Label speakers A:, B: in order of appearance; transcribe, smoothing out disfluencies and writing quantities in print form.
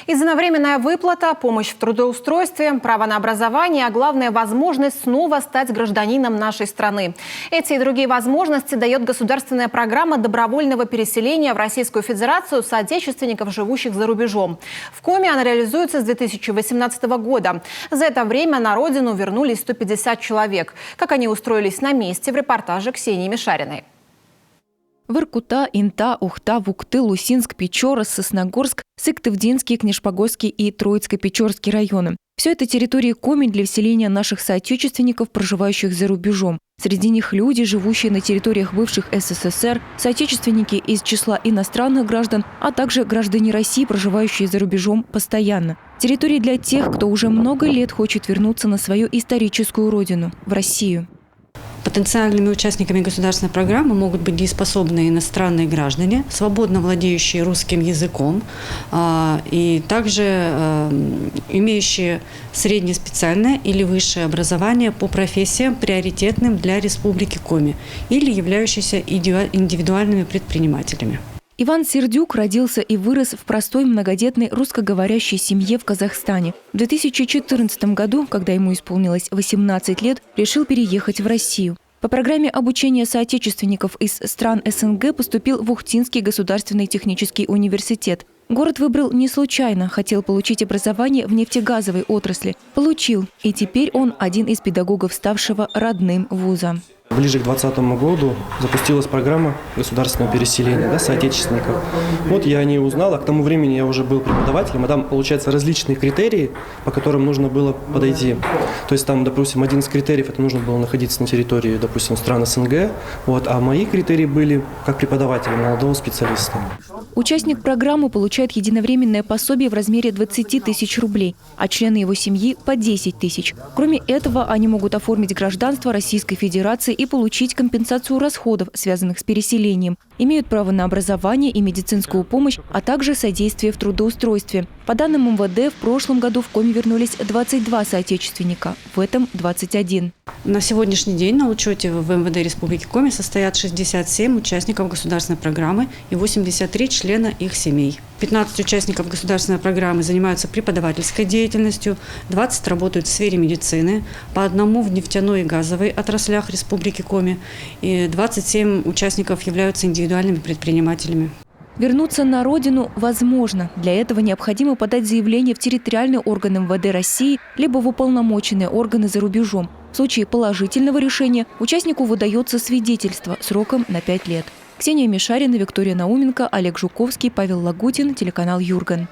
A: Единовременная выплата, помощь в трудоустройстве, право на образование, а главное – возможность снова стать гражданином нашей страны. Эти и другие возможности дает государственная программа добровольного переселения в Российскую Федерацию соотечественников, живущих за рубежом. В Коми она реализуется с 2018 года. За это время на родину вернулись 150 человек. Как они устроились на месте, в репортаже Ксении Мишариной.
B: Воркута, Инта, Ухта, Вукты, Лусинск, Печора, Сосногорск, Сыктывдинский, Книжпогорский и Троицко-Печорский районы. Все это территории Коми для вселения наших соотечественников, проживающих за рубежом. Среди них люди, живущие на территориях бывших СССР, соотечественники из числа иностранных граждан, а также граждане России, проживающие за рубежом постоянно. Территории для тех, кто уже много лет хочет вернуться на свою историческую родину – в Россию.
C: Потенциальными участниками государственной программы могут быть дееспособные иностранные граждане, свободно владеющие русским языком и также имеющие среднеспециальное или высшее образование по профессиям, приоритетным для Республики Коми, или являющиеся индивидуальными предпринимателями.
B: Иван Сердюк родился и вырос в простой многодетной русскоговорящей семье в Казахстане. В 2014 году, когда ему исполнилось 18 лет, решил переехать в Россию. По программе обучения соотечественников из стран СНГ поступил в Ухтинский государственный технический университет. Город выбрал не случайно, хотел получить образование в нефтегазовой отрасли. Получил, и теперь он один из педагогов, ставшего родным вуза.
D: Ближе к 2020 году запустилась программа государственного переселения соотечественников. Вот я о ней узнал, а к тому времени я уже был преподавателем, а там, получается, различные критерии, по которым нужно было подойти. То есть там, допустим, один из критериев – это нужно было находиться на территории, допустим, стран СНГ, а мои критерии были как преподавателя, молодого специалиста.
B: Участник программы получает единовременное пособие в размере 20 тысяч рублей, а члены его семьи – по 10 тысяч. Кроме этого, они могут оформить гражданство Российской Федерации и получить компенсацию расходов, связанных с переселением. Имеют право на образование и медицинскую помощь, а также содействие в трудоустройстве. По данным МВД, в прошлом году в Коми вернулись 22 соотечественника, в этом 21.
C: На сегодняшний день на учете в МВД Республики Коми состоят 67 участников государственной программы и 83 члена их семей. 15 участников государственной программы занимаются преподавательской деятельностью, 20 работают в сфере медицины, по одному в нефтяной и газовой отраслях Республики Коми, и 27 участников являются индивидуальными предпринимателями.
B: Вернуться на родину возможно. Для этого необходимо подать заявление в территориальные органы МВД России либо в уполномоченные органы за рубежом. В случае положительного решения участнику выдается свидетельство сроком на 5 лет. Ксения Мишарина, Виктория Науменко, Олег Жуковский, Павел Лагутин, телеканал Юрган.